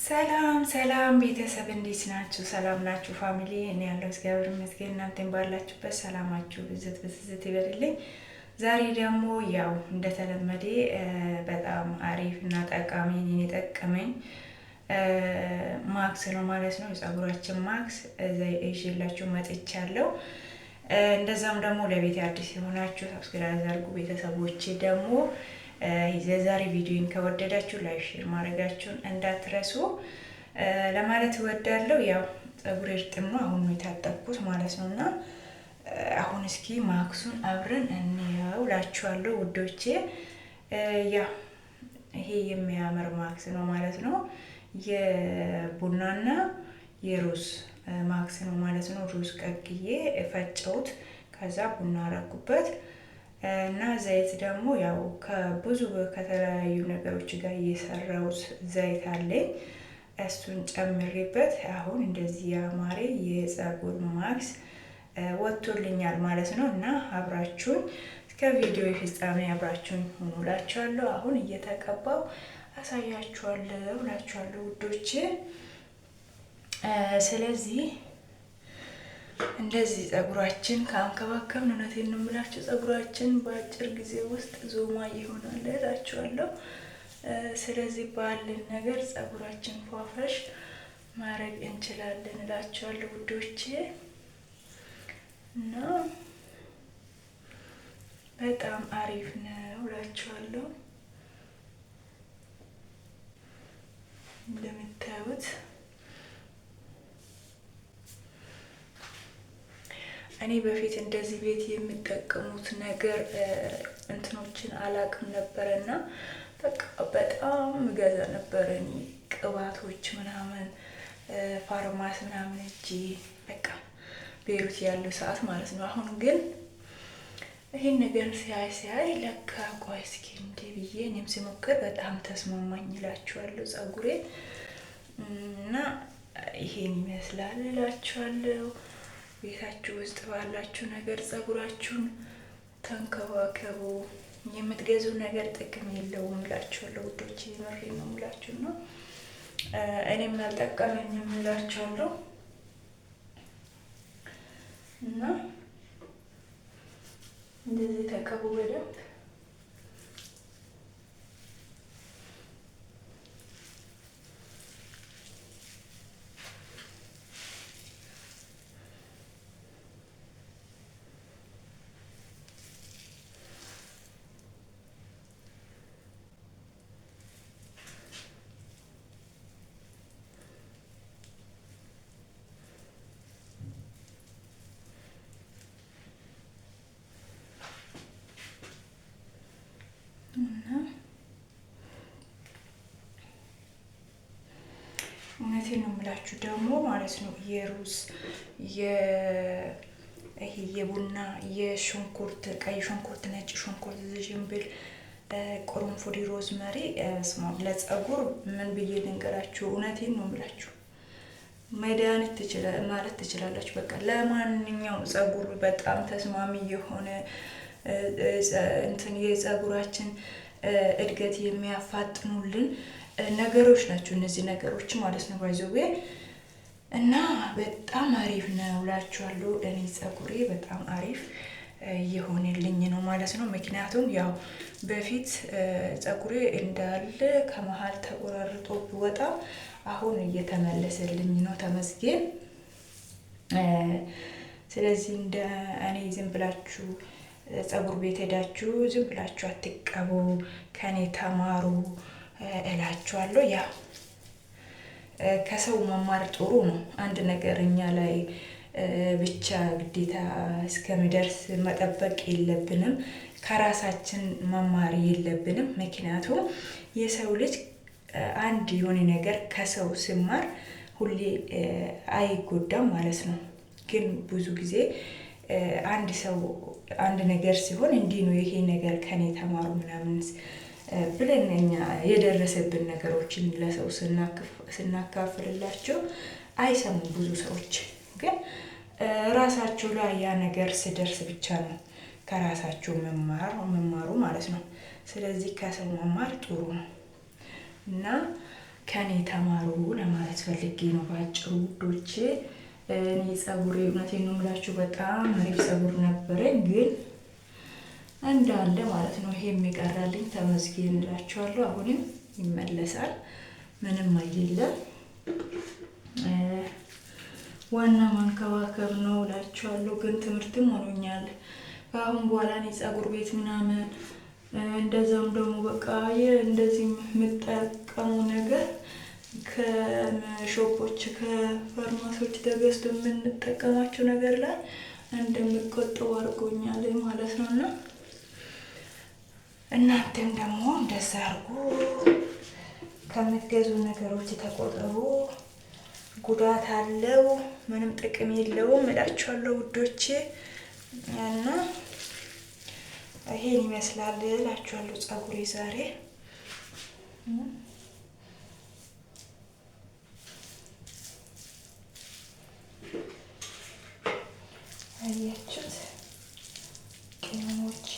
ሰላም ሰላም ቤተሰብ እንዴት ናችሁ? ሰላም ናችሁ? ፋሚሊ እኔ ያለው እግዚአብሔር ይመስገን። እናንተን ባላችሁበት ሰላማችሁ ብዝት ብዝት ይበልልኝ። ዛሬ ደግሞ ያው እንደተለመደ በጣም አሪፍ እና ጠቃሚ እኔን የጠቀመኝ ማክስ ነው ማለት ነው። የፀጉራችን ማክስ እዛ ይዤላችሁ መጥቻለሁ። እንደዛም ደግሞ ለቤት አዲስ የሆናችሁ ሰብስክራይብ አድርጉ። ቤተሰቦቼ ደግሞ የዛሬ ቪዲዮን ከወደዳችሁ ላይክ ሼር ማድረጋችሁን እንዳትረሱ ለማለት እወዳለሁ። ያው ፀጉሬ እርጥብ ነው አሁን የታጠብኩት ማለት ነው። እና አሁን እስኪ ማክሱን አብረን እንየው እላችኋለሁ ውዶቼ። ያው ይሄ የሚያምር ማክስ ነው ማለት ነው። የቡናና የሩዝ ማክስ ነው ማለት ነው። ሩዝ ቀቅዬ ፈጨሁት፣ ከዛ ቡና አረኩበት እና ዘይት ደግሞ ያው ከብዙ ከተለያዩ ነገሮች ጋር እየሰራሁት ዘይት አለኝ። እሱን ጨምሬበት አሁን እንደዚህ ያማረ የፀጉር ማክስ ወጥቶልኛል ማለት ነው። እና አብራችሁን እስከ ቪዲዮ ፍጻሜ አብራችሁን ሆኑ እላችኋለሁ። አሁን እየተቀባው አሳያችኋለሁ እላችኋለሁ ውዶቼ። ስለዚህ እንደዚህ ፀጉራችን ከአንከባከብን እውነቴን ነው የምላችሁ ፀጉራችን በአጭር ጊዜ ውስጥ ዞማ ይሆናል እላችኋለሁ። ስለዚህ ባለን ነገር ፀጉራችን ፏፈሽ ማድረግ እንችላለን እላችኋለሁ ውዶቼ። እና በጣም አሪፍ ነው እላችኋለሁ እንደምታዩት። እኔ በፊት እንደዚህ ቤት የሚጠቀሙት ነገር እንትኖችን አላቅም ነበረና በቃ በጣም ገዛ ነበረ ቅባቶች ምናምን ፋርማስ ምናምን እጂ በቃ ቤሩት ያለው ሰዓት ማለት ነው። አሁን ግን ይሄን ነገር ሲያይ ለካ ቆይ እስኪ እንዴ ብዬ እኔም ሲሞክር በጣም ተስማማኝ እላችኋለሁ ፀጉሬ። እና ይሄን ይመስላል እላችኋለሁ። ቤታችሁ ውስጥ ባላችሁ ነገር ፀጉራችሁን ተንከባከቡ። የምትገዙ ነገር ጥቅም የለውም እላችኋለሁ ውዶቼ። የምሬ ነው የምላችሁ ነው። እኔም አልጠቀመኝም እላችኋለሁ። እና እንደዚህ ተቀቡ በደንብ። እውነቴን ነው የምላችሁ ደግሞ ማለት ነው የሩዝ ይሄ የቡና የሽንኩርት ቀይ ሽንኩርት፣ ነጭ ሽንኩርት፣ ዝንጅብል፣ ቁርንፉድ፣ ሮዝመሪ ለፀጉር ምን ብዬ ልንገራችሁ? እውነቴን ነው የምላችሁ መድኃኒት ማለት ትችላላችሁ። በቃ ለማንኛውም ፀጉር በጣም ተስማሚ የሆነ እንትን የፀጉራችን እድገት የሚያፋጥኑልን ነገሮች ናቸው እነዚህ ነገሮች ማለት ነው ባይዘዌ። እና በጣም አሪፍ ነው እላችኋለሁ። እኔ ፀጉሬ በጣም አሪፍ የሆነልኝ ነው ማለት ነው። ምክንያቱም ያው በፊት ፀጉሬ እንዳለ ከመሀል ተቆራርጦ ቢወጣ አሁን እየተመለሰልኝ ነው ተመስገን። ስለዚህ እንደ እኔ ዝም ብላችሁ ፀጉር ቤት ሄዳችሁ ዝም ብላችሁ አትቀቡ፣ ከኔ ተማሩ እላችኋለሁ። ያ ከሰው መማር ጥሩ ነው። አንድ ነገር እኛ ላይ ብቻ ግዴታ እስከሚደርስ መጠበቅ የለብንም። ከራሳችን መማር የለብንም። ምክንያቱም የሰው ልጅ አንድ የሆነ ነገር ከሰው ሲማር ሁሌ አይጎዳም ማለት ነው። ግን ብዙ ጊዜ አንድ ሰው አንድ ነገር ሲሆን እንዲህ ነው ይሄ ነገር ከኔ ተማሩ ምናምን ብለን እኛ የደረሰብን ነገሮችን ለሰው ስናካፍልላቸው አይሰሙም ብዙ ሰዎች። ግን ራሳቸው ላይ ያ ነገር ሲደርስ ብቻ ነው ከራሳቸው መማሩ ማለት ነው። ስለዚህ ከሰው መማር ጥሩ ነው እና ከኔ ተማሩ ለማለት ፈልጌ ነው ባጭሩ ውዶቼ። እኔ ጸጉሬ እውነቴን ነው የምላችሁ በጣም አሪፍ ጸጉር ነበረኝ፣ ግን እንዳለ ማለት ነው ይሄ የሚቀራልኝ ተመስገን እላችኋለሁ። አሁንም ይመለሳል፣ ምንም አይደለም። ዋና ማንከባከብ ነው እላችኋለሁ። ግን ትምህርትም ሆኖኛል ከአሁን በኋላ እኔ ጸጉር ቤት ምናምን እንደዛም ደግሞ በቃ እንደዚህ የምጠቀሙ ነገር ከሾፖች ከፋርማሲዎች ተገዝቶ የምንጠቀማቸው ነገር ላይ እንደምቆጠው አድርጎኛል ማለት ነው። እና እናንተም ደግሞ እንደዛ አድርጉ፣ ከምትገዙ ነገሮች ተቆጠቡ። ጉዳት አለው፣ ምንም ጥቅም የለውም እላችኋለሁ ውዶቼ። እና ይሄን ይመስላል እላችኋለሁ ጸጉሬ ዛሬ። አያችሁት ቅመሞቼ?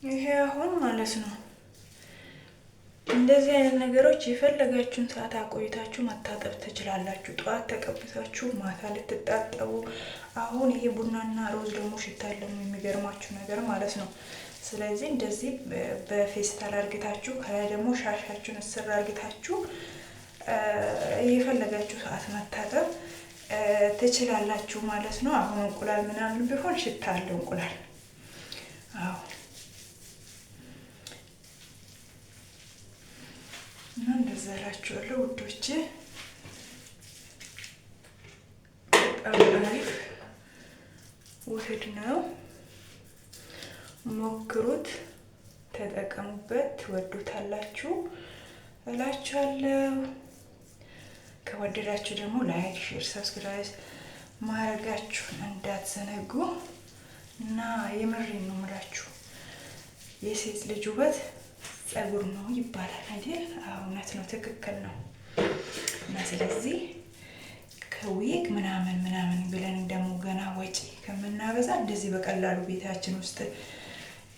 ይሄ አሁን ማለት ነው እንደዚህ አይነት ነገሮች የፈለጋችሁን ሰዓት አቆይታችሁ መታጠብ ትችላላችሁ። ጠዋት ተቀብታችሁ ማታ ልትጣጠቡ። አሁን ይሄ ቡናና ሮዝ ደግሞ ሽታ አለው የሚገርማችሁ ነገር ማለት ነው። ስለዚህ እንደዚህ በፌስታል አርግታችሁ ከላይ ደግሞ ሻሻችሁን እስር አርግታችሁ የፈለጋችሁ ሰዓት መታጠብ ትችላላችሁ ማለት ነው። አሁን እንቁላል ምናምን ቢሆን ሽታ አለው እንቁላል። አዎ እና እንደዛ እላችኋለሁ ውዶቼ። በጣም አሪፍ ውህድ ነው። ሞክሩት፣ ተጠቀሙበት፣ ትወዱታላችሁ እላችኋለሁ። ከወደዳችሁ ደግሞ ላይክ፣ ሼር፣ ሰብስክራይብ ማድረጋችሁን እንዳትዘነጉ እና የምሬን ነው የምላችሁ የሴት ልጅ ውበት ጸጉር ነው ይባላል አይደል? እውነት ነው፣ ትክክል ነው። እና ስለዚህ ከዊግ ምናምን ብለን ደግሞ ገና ወጪ ከምናበዛ እንደዚህ በቀላሉ ቤታችን ውስጥ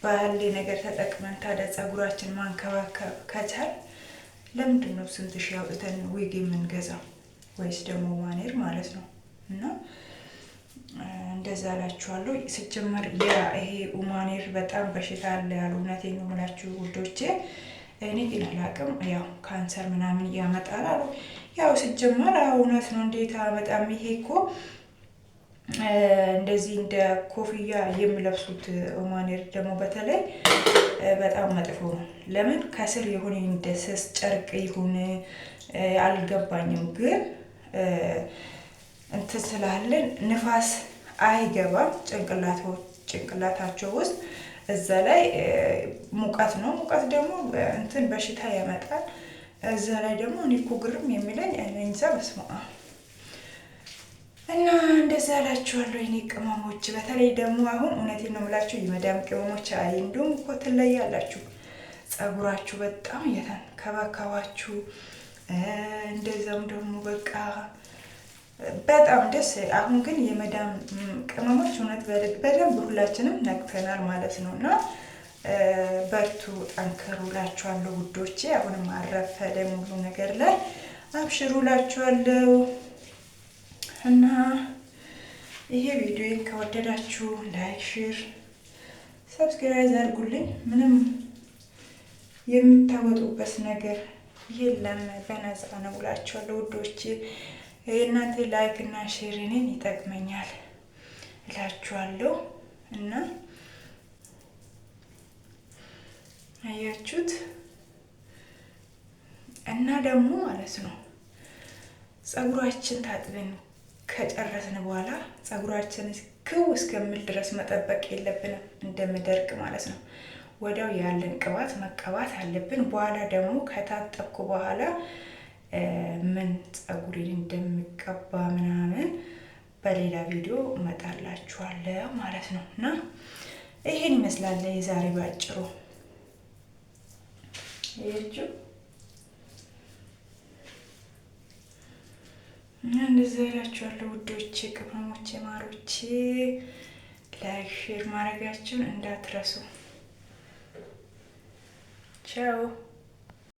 ባለ ነገር ተጠቅመን ታዲያ ጸጉራችን ማንከባከብ ከቻል ለምንድን ነው ስንት ሺህ አውጥተን ዊግ የምንገዛው? ወይስ ደግሞ ማኔር ማለት ነው። እና እንደዛ እላችኋለሁ። ሲጀመር ይሄ ማኔር በጣም በሽታ አለ ያሉ እውነቴን ነው የምላችሁ ውዶቼ። እኔ ግን አላውቅም፣ ያው ካንሰር ምናምን ያመጣል አሉ። ያው ሲጀመር እውነት ነው። እንዴት አመጣም? ይሄ እኮ እንደዚህ እንደ ኮፍያ የሚለብሱት ማኔር ደግሞ በተለይ በጣም መጥፎ ነው። ለምን ከስር የሆነ እንደ ስስ ጨርቅ ይሁን አልገባኝም፣ ግን እንትን ስላለን ንፋስ አይገባም ጭንቅላታቸው ውስጥ። እዛ ላይ ሙቀት ነው። ሙቀት ደግሞ እንትን በሽታ ያመጣል። እዛ ላይ ደግሞ እኔ እኮ ግርም የሚለኝ እንጃ በስመ አብ። እና እንደዛ እላችኋለሁ የኔ ቅመሞች። በተለይ ደግሞ አሁን እውነቴን ነው የምላችሁ የመዳም ቅመሞች፣ አይ እንደውም እኮ ትለያላችሁ። ጸጉራችሁ በጣም እየተንከባከባችሁ እንደዛም ደግሞ በቃ በጣም ደስ። አሁን ግን የመዳም ቅመሞች እውነት በደንብ ሁላችንም ነቅተናል ማለት ነው። እና በርቱ፣ ጠንክሩ እላችኋለሁ ውዶቼ። አሁንም አልረፈደም ሁሉ ነገር ላይ አብሽሩ እላችኋለሁ። እና ይሄ ቪዲዮን ከወደዳችሁ ላይክ፣ ሼር፣ ሰብስክራይብ አድርጉልኝ። ምንም የምታወጡበት ነገር የለም፣ በነፃ ነው እላችኋለሁ ውዶቼ። የእናንተ ላይክ እና ሼር እኔን ይጠቅመኛል እላችኋለሁ። እና አያችሁት? እና ደግሞ ማለት ነው ጸጉራችን ታጥበን ከጨረስን በኋላ ጸጉራችን ክው እስከሚል ድረስ መጠበቅ የለብንም፣ እንደምደርቅ ማለት ነው። ወዲያው ያለን ቅባት መቀባት አለብን። በኋላ ደግሞ ከታጠብኩ በኋላ ምን ጸጉሬን እንደምቀባ ምናምን በሌላ ቪዲዮ እመጣላችኋለሁ ማለት ነው። እና ይሄን ይመስላል የዛሬ ባጭሩ። ይሄችሁ እንደዛ እላችኋለሁ ውዶቼ፣ ቅመሞቼ፣ ማሮቼ። ላይክ ሼር ማድረጋችሁን እንዳትረሱ። ቻው